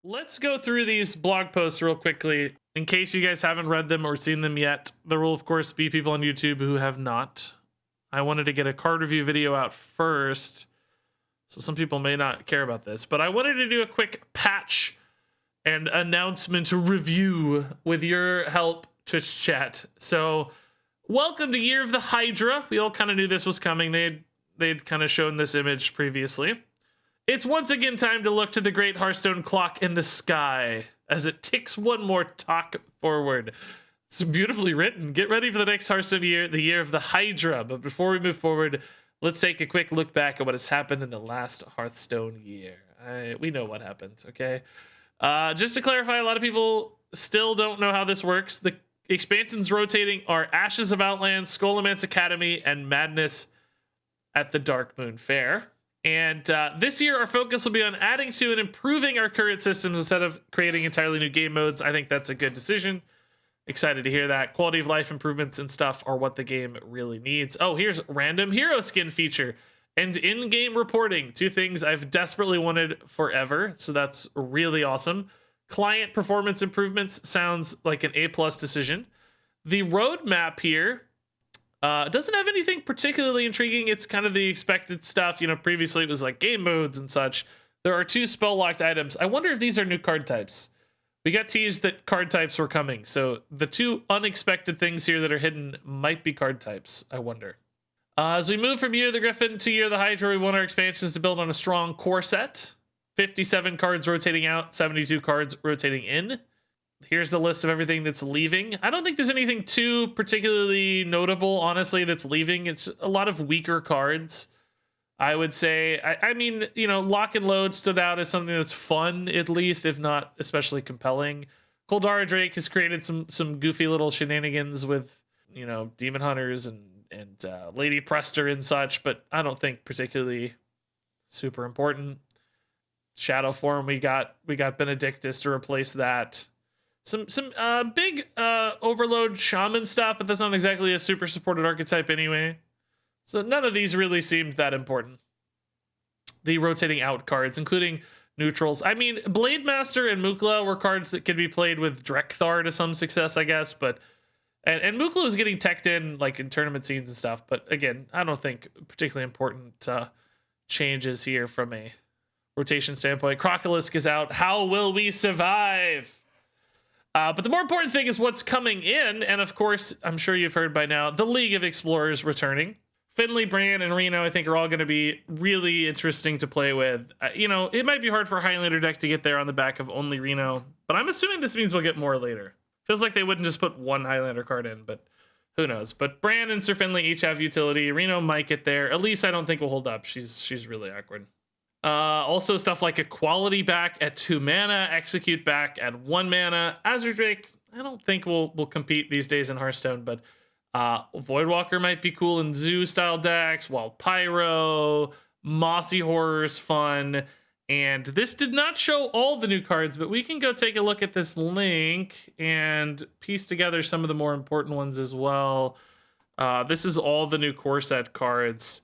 Let's go through these blog posts real quickly in case you guys haven't read them or seen them yet. There will, of course, be people on YouTube who have not. I wanted to get a card review video out first, so some people may not care about this, but I wanted to do a quick patch and announcement review with your help, Twitch chat. So, welcome to Year of the Hydra. We all kind of knew this was coming. They'd kind of shown this image previously. It's once again time to look to the great Hearthstone clock in the sky as it ticks one more talk forward. It's beautifully written. Get ready for the next Hearthstone year, the Year of the Hydra. But before we move forward, let's take a quick look back at what has happened in the last Hearthstone year. We know what happened, okay? Just to clarify, a lot of people still don't know how this works. The expansions rotating are Ashes of Outland, Scholomance Academy, and Madness at the Dark Moon Fair. And this year, our focus will be on adding to and improving our current systems instead of creating entirely new game modes. I think that's a good decision. Excited to hear that. Quality of life improvements and stuff are what the game really needs. Oh, here's random hero skin feature and in-game reporting. Two things I've desperately wanted forever. So that's really awesome. Client performance improvements sounds like an A+ decision. The roadmap here doesn't have anything particularly intriguing. It's kind of the expected stuff. You know, previously it was like game modes and such. There are 2 spell-locked items. I wonder if these are new card types. We got teased that card types were coming. So the 2 unexpected things here that are hidden might be card types, I wonder. As we move from Year of the Griffin to Year of the Hydra, we want our expansions to build on a strong core set. 57 cards rotating out, 72 cards rotating in. Here's the list of everything that's leaving. I don't think there's anything too particularly notable, honestly, that's leaving. It's a lot of weaker cards, I would say. I mean, you know, Lock and Load stood out as something that's fun, at least, if not especially compelling. Koldara Drake has created some goofy little shenanigans with, you know, Demon Hunters and Lady Prester and such, but I don't think particularly super important. Shadow Form, we got Benedictus to replace that. Some big Overload Shaman stuff, but that's not exactly a super supported archetype anyway. So none of these really seemed that important. The rotating out cards, including neutrals. I mean, Blade Master and Mukla were cards that could be played with Drekthar to some success, I guess, but and Mukla was getting teched in like in tournament scenes and stuff, but again, I don't think particularly important changes here from a rotation standpoint. Crocolisk is out. How will we survive? But the more important thing is what's coming in. And of course, I'm sure you've heard by now, the League of Explorers returning. Finley, Bran, and Reno, I think, are all going to be really interesting to play with. You know, it might be hard for a Highlander deck to get there on the back of only Reno, but I'm assuming this means we'll get more later. Feels like they wouldn't just put one Highlander card in, but who knows. But Bran and Sir Finley each have utility. Reno might get there. At least I don't think will hold up. She's really awkward. Also stuff like Equality back at 2 mana, Execute back at 1 mana. Azure Drake, I don't think will compete these days in Hearthstone, but Voidwalker might be cool in Zoo style decks. Wild Pyro, Mossy Horror's fun. And this did not show all the new cards, but we can go take a look at this link and piece together some of the more important ones as well. This is all the new core set cards.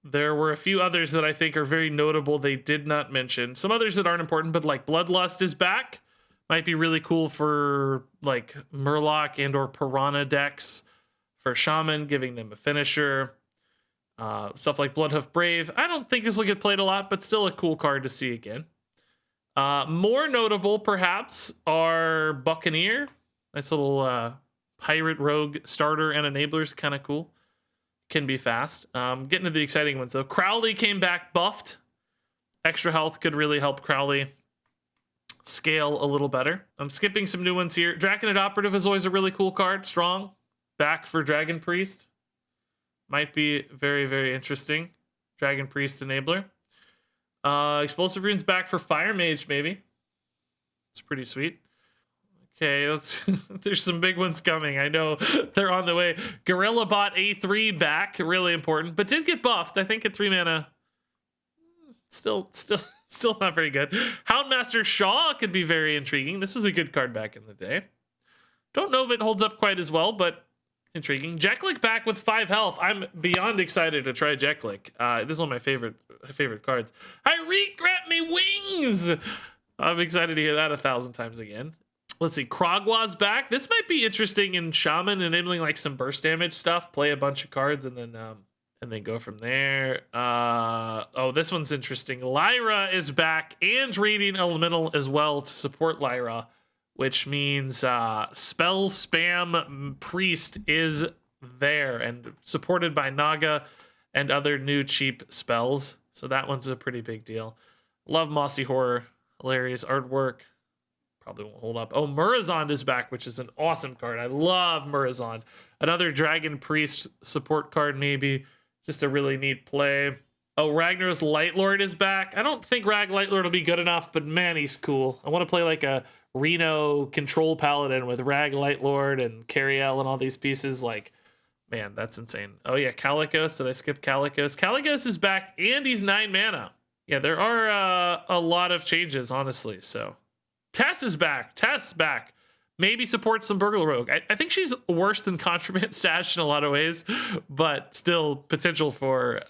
There were a few others that I think are very notable they did not mention. Some others that aren't important, but like Bloodlust is back. Might be really cool for like Murloc and or Piranha decks. For Shaman, giving them a finisher. Stuff like Bloodhoof Brave. I don't think this will get played a lot, but still a cool card to see again. More notable, perhaps, are Buccaneer. Nice little pirate rogue starter and enablers. Kind of cool. Can be fast. Getting to the exciting ones though. Crowley came back buffed. Extra health could really help Crowley scale a little better. I'm skipping some new ones here. Draconid Operative is always a really cool card. Strong. Back for Dragon Priest. Might be very, very interesting. Dragon Priest enabler. Explosive Rune's back for Fire Mage, maybe. It's pretty sweet. Okay, there's some big ones coming. I know they're on the way. Gorilla Bot A3 back, really important, but did get buffed. I think at 3 mana. Still not very good. Houndmaster Shaw could be very intriguing. This was a good card back in the day. Don't know if it holds up quite as well, but intriguing. Jeklik back with 5 health. I'm beyond excited to try Jeklik. This is one of my favorite cards. I regret me wings. I'm excited to hear that 1,000 times again. Let's see. Krogwa's back. This might be interesting in Shaman, enabling like some burst damage stuff. Play a bunch of cards and then go from there. Oh, this one's interesting. Lyra is back and Radiant Elemental as well to support Lyra, which means Spell Spam Priest is there and supported by Naga and other new cheap spells. So that one's a pretty big deal. Love Mossy Horror. Hilarious artwork. Probably won't hold up. Oh, Murazond is back, which is an awesome card. I love Murazond. Another Dragon Priest support card, maybe. Just a really neat play. Oh, Ragnar's Lightlord is back. I don't think Rag Lightlord will be good enough, but man, he's cool. I want to play like a Reno Control Paladin with Rag Lightlord and Cariel and all these pieces. Like, man, that's insane. Oh yeah, Kalikos. Did I skip Kalikos? Kalikos is back and he's 9 mana. Yeah, there are a lot of changes, honestly. So Tess is back. Tess back. Maybe supports some Burgle Rogue. I think she's worse than Contraband Stash in a lot of ways, but still potential for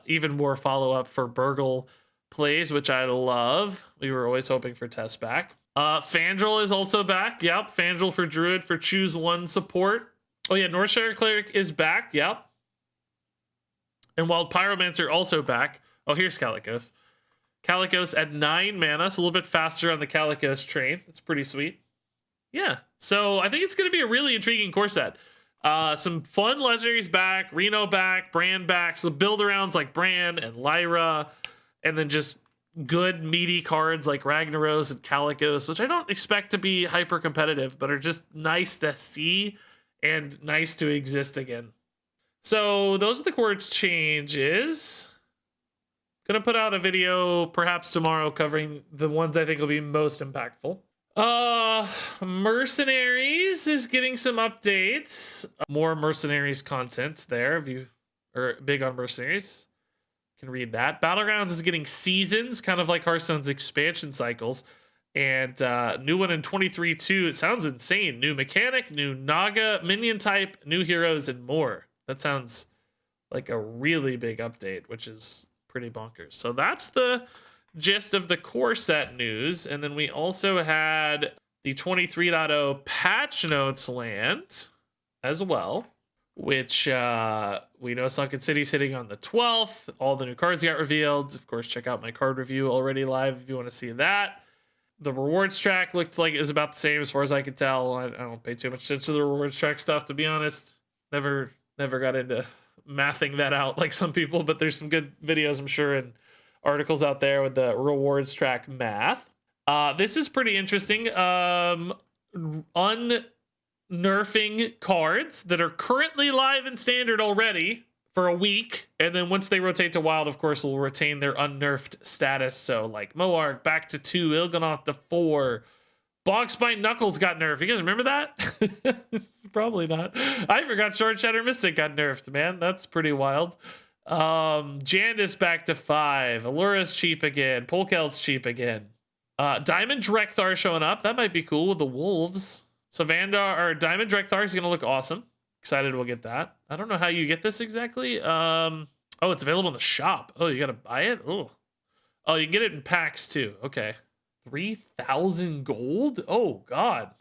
even more follow-up for Burgle plays, which I love. We were always hoping for Tess back. Fandral is also back. Yep, Fandral for Druid for Choose One support. Oh yeah, Northshire Cleric is back. Yep. And Wild Pyromancer also back. Oh, here's Kalikos. Kalikos at 9 mana, so a little bit faster on the Kalikos train. It's pretty sweet. Yeah, so I think it's going to be a really intriguing core set. Some fun legendaries back, Reno back, Brand back, so build-arounds like Brand and Lyra, and then just good meaty cards like Ragnaros and Kalikos, which I don't expect to be hyper-competitive, but are just nice to see and nice to exist again. So those are the core changes. Gonna put out a video perhaps tomorrow covering the ones I think will be most impactful. Mercenaries is getting some updates. More Mercenaries content there. If you are big on Mercenaries, you can read that. Battlegrounds is getting seasons, kind of like Hearthstone's expansion cycles. And new one in 23-2. It sounds insane. New mechanic, new Naga, minion type, new heroes, and more. That sounds like a really big update, which is pretty bonkers. So that's the gist of the core set news. And then we also had the 23.0 patch notes land as well, which we know Sunken City's hitting on the 12th. All the new cards got revealed. Of course, check out my card review already live if you want to see that. The rewards track looked like it was about the same as far as I could tell. I don't pay too much attention to the rewards track stuff, to be honest. Never got into mathing that out like some people, but there's some good videos, I'm sure, and articles out there with the rewards track math. This is pretty interesting. Unnerfing cards that are currently live in standard already for a week, and then once they rotate to wild, of course, will retain their unnerfed status. So like Moarg back to 2, Il'gynoth to 4. Bogspine Knuckles got nerfed. You guys remember that? Probably not. I forgot Short Shatter Mystic got nerfed, man. That's pretty wild. Jandis back to 5. Allura's cheap again. Polkeld's cheap again. Diamond Drekthar showing up. That might be cool with the wolves. So Vandar or Diamond Drekthar is gonna look awesome. Excited we'll get that. I don't know how you get this exactly. Oh, it's available in the shop. Oh, you gotta buy it? Oh, you can get it in packs too. Okay. 3,000 gold? Oh god.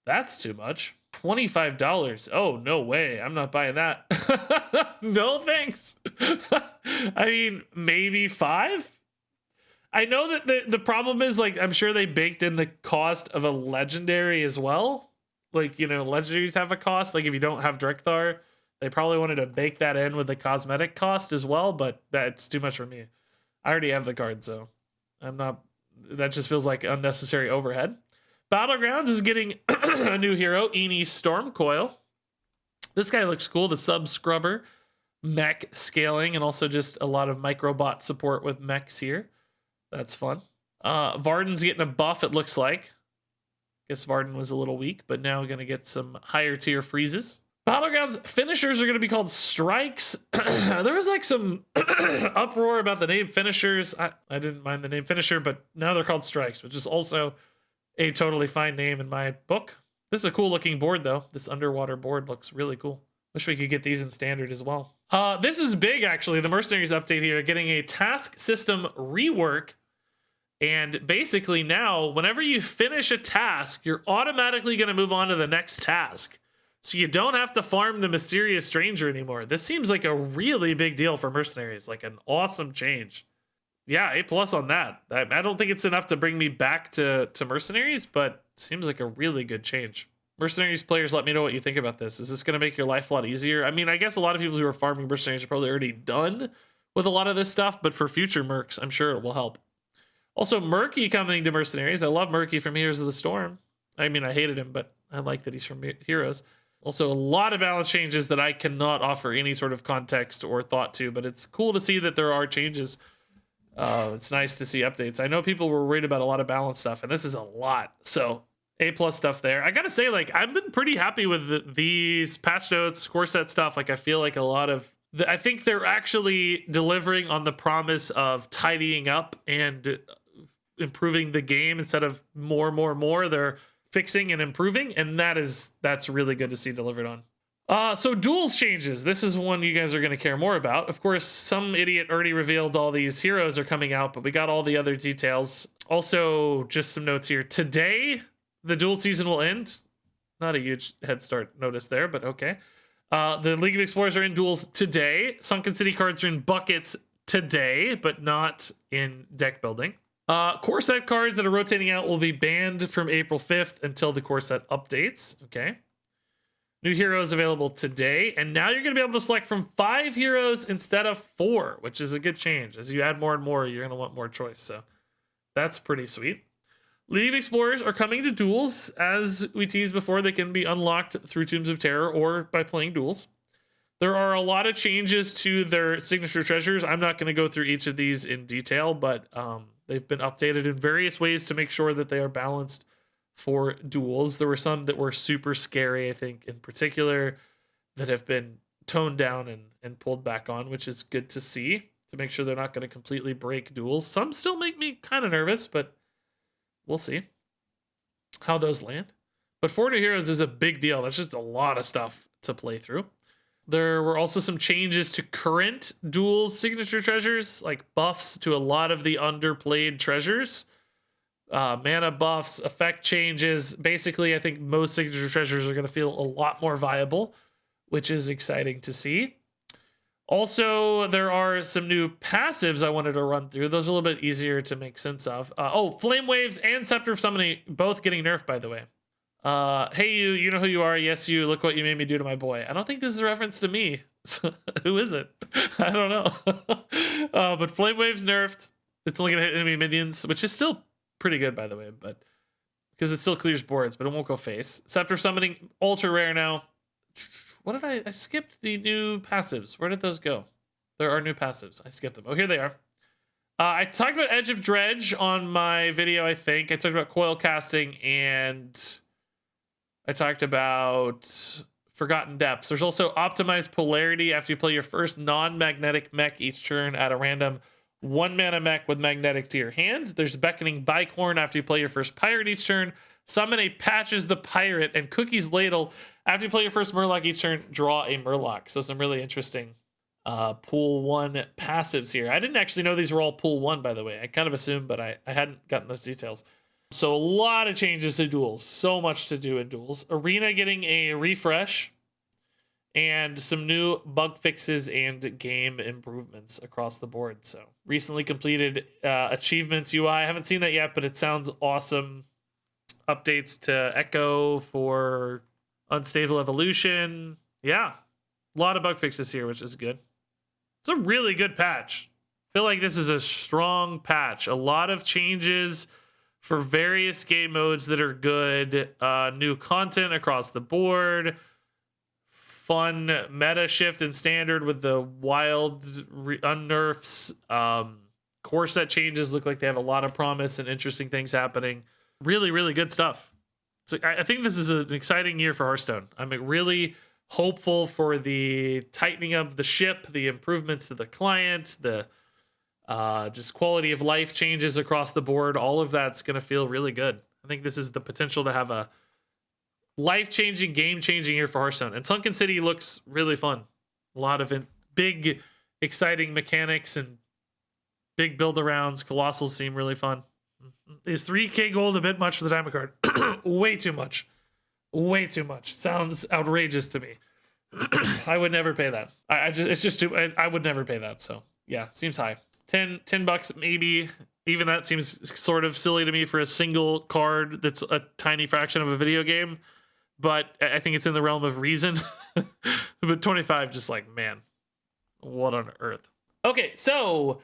That's too much. $25. Oh, no way. I'm not buying that. No thanks. I mean, maybe 5? I know that the problem is, like, I'm sure they baked in the cost of a legendary as well. Like, you know, legendaries have a cost. Like, if you don't have Drekthar, they probably wanted to bake that in with the cosmetic cost as well, but that's too much for me. I already have the card, so I'm not... That just feels like unnecessary overhead. Battlegrounds is getting a new hero, Eni Stormcoil. This guy looks cool. The sub scrubber, mech scaling, and also just a lot of microbot support with mechs here. That's fun. Varden's getting a buff, it looks like. Guess Varden was a little weak, but now we're going to get some higher tier freezes. Battlegrounds finishers are going to be called strikes. There was like some uproar about the name finishers. I didn't mind the name finisher, but now they're called strikes, which is also a totally fine name in my book. This is a cool looking board though. This underwater board looks really cool. Wish we could get these in standard as well. This is big actually. The Mercenaries update here, getting a task system rework And basically now, whenever you finish a task, you're automatically going to move on to the next task. So you don't have to farm the mysterious stranger anymore. This seems like a really big deal for mercenaries, like an awesome change. Yeah, A+ on that. I don't think it's enough to bring me back to mercenaries, but seems like a really good change. Mercenaries players, let me know what you think about this. Is this going to make your life a lot easier? I mean, I guess a lot of people who are farming mercenaries are probably already done with a lot of this stuff, but for future mercs, I'm sure it will help. Also, Murky coming to mercenaries. I love Murky from Heroes of the Storm. I mean, I hated him, but I like that he's from Heroes. Also, a lot of balance changes that I cannot offer any sort of context or thought to, but it's cool to see that there are changes. It's nice to see updates. I know people were worried about a lot of balance stuff, and this is a lot. So A+ stuff there. I gotta say, like, I've been pretty happy with these patch notes, core set stuff. Like, I feel like a lot of I think they're actually delivering on the promise of tidying up and improving the game instead of more. They're fixing and improving, and that's really good to see delivered on. So duels changes. This is one you guys are going to care more about. Of course, some idiot already revealed all these heroes are coming out, but we got all the other details. Also, just some notes here. Today, the duel season will end. Not a huge head start notice there, but okay. The League of Explorers are in duels today. Sunken City cards are in buckets today, but not in deck building. Core set cards that are rotating out will be banned from April 5th until the core set updates. Okay. New heroes available today. And now you're going to be able to select from 5 heroes instead of 4, which is a good change. As you add more and more, you're going to want more choice. So that's pretty sweet. League of Explorers are coming to duels. As we teased before, they can be unlocked through Tombs of Terror or by playing duels. There are a lot of changes to their signature treasures. I'm not going to go through each of these in detail, but they've been updated in various ways to make sure that they are balanced for duels. There were some that were super scary, I think, in particular, that have been toned down and pulled back on, which is good to see, to make sure they're not going to completely break duels. Some still make me kind of nervous, but we'll see how those land. But 4 new heroes is a big deal. That's just a lot of stuff to play through. There were also some changes to current duels signature treasures, like buffs to a lot of the underplayed treasures. Mana buffs, effect changes. Basically, I think most signature treasures are going to feel a lot more viable, which is exciting to see. Also, there are some new passives I wanted to run through. Those are a little bit easier to make sense of. Flame Waves and Scepter of Summoning, both getting nerfed, by the way. Hey, you know who you are. Yes, you. Look what you made me do to my boy. I don't think this is a reference to me. Who is it? I don't know. But Flame Wave's nerfed. It's only going to hit enemy minions, which is still pretty good, by the way, but because it still clears boards, but it won't go face. Scepter Summoning, ultra rare now. What did I skipped the new passives. Where did those go? There are new passives. I skipped them. Oh, here they are. I talked about Edge of Dredge on my video, I think. I talked about coil casting, and I talked about Forgotten Depths. There's also optimized polarity after you play your first non-magnetic mech each turn at a random 1 mana mech with magnetic to your hand. There's Beckoning Bicorn after you play your first pirate each turn. Summon a Patches the Pirate, and Cookie's Ladle after you play your first Murloc each turn. Draw a Murloc. So some really interesting pool 1 passives here. I didn't actually know these were all pool 1, by the way. I kind of assumed, but I hadn't gotten those details. So a lot of changes to duels. So much to do in duels. Arena getting a refresh, and some new bug fixes and game improvements across the board. So recently completed achievements UI. I haven't seen that yet, but it sounds awesome. Updates to Echo for Unstable Evolution. Yeah, a lot of bug fixes here, which is good. It's a really good patch. I feel like this is a strong patch. A lot of changes for various game modes that are good. New content across the board. Fun meta shift in standard with the wild unnerfs. Core set changes look like they have a lot of promise and interesting things happening. Really, really good stuff. So I think this is an exciting year for Hearthstone. I'm really hopeful for the tightening of the ship, the improvements to the client, the just quality of life changes across the board. All of that's going to feel really good. I think this is the potential to have a life-changing, game-changing year for Hearthstone. And Sunken City looks really fun. A lot of big, exciting mechanics and big build-arounds. Colossals seem really fun. Is 3K gold a bit much for the diamond card? Way too much. Way too much. Sounds outrageous to me. I would never pay that. It's just too, I would never pay that. So yeah, seems high. 10 bucks maybe. Even that seems sort of silly to me for a single card that's a tiny fraction of a video game. But I think it's in the realm of reason. But 25, just like, man, what on earth? Okay, so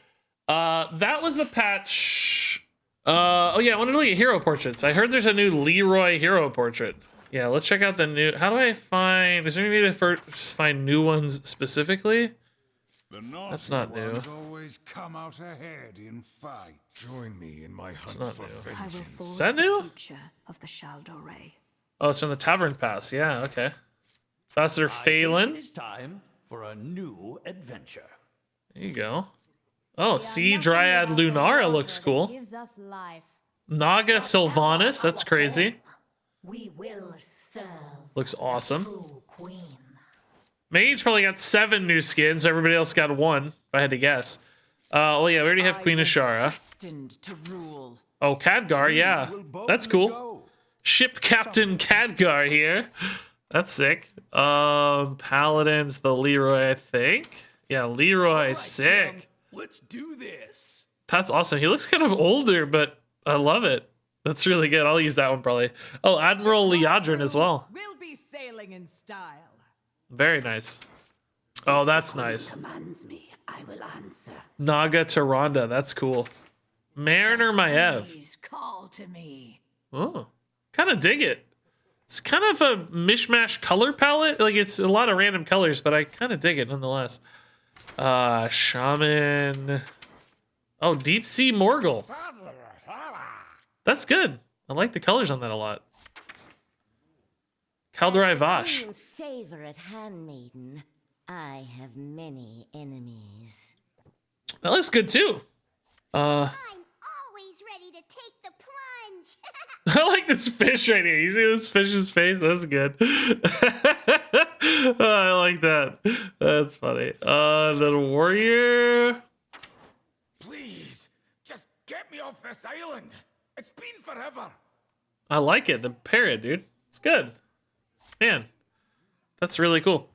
that was the patch. Oh yeah, I wanted to look at hero portraits. I heard there's a new Leroy hero portrait. Yeah, let's check out the new. How do I find? Is there any way to first find new ones specifically? That's not new. Always come out ahead in fights. Join me in my hunt for vengeance. Is that new? Of the Shaldo Ray. Oh, it's from the Tavern Pass. Yeah, okay. Ambassador Phelan. It's time for a new adventure. There you go. Oh, Sea Dryad Lunara looks cool. Gives us life. Naga Sylvanas. That's crazy. We will serve. Looks awesome. True queen. Mage probably got 7 new skins. Everybody else got 1, if I had to guess. Well, yeah, we already have Queen Ashara. Destined to rule. Oh, Khadgar, yeah. That's cool. Ship Captain Khadgar here. That's sick. Paladins, the Leroy, I think. Yeah, Leroy, sick. Let's do this. That's awesome. He looks kind of older, but I love it. That's really good. I'll use that one probably. Oh, Admiral Liadrin as well. We'll be sailing in style. Very nice. Oh, that's nice. Commands me, I will answer. Naga Tyrande. That's cool. Mariner Maev. Please call to me. Oh, kind of dig it. It's kind of a mishmash color palette. Like, it's a lot of random colors, but I kind of dig it nonetheless. Shaman. Oh, Deep Sea Morgul. That's good. I like the colors on that a lot. Kaldurai Vash. Queen's favorite handmaiden, I have many enemies. That looks good too. I'm always ready to take the plunge. I like this fish right here. You see this fish's face? That's good. I like that. That's funny. The warrior. Please, just get me off this island. It's been forever. I like it. The parrot, dude. It's good. Man, that's really cool.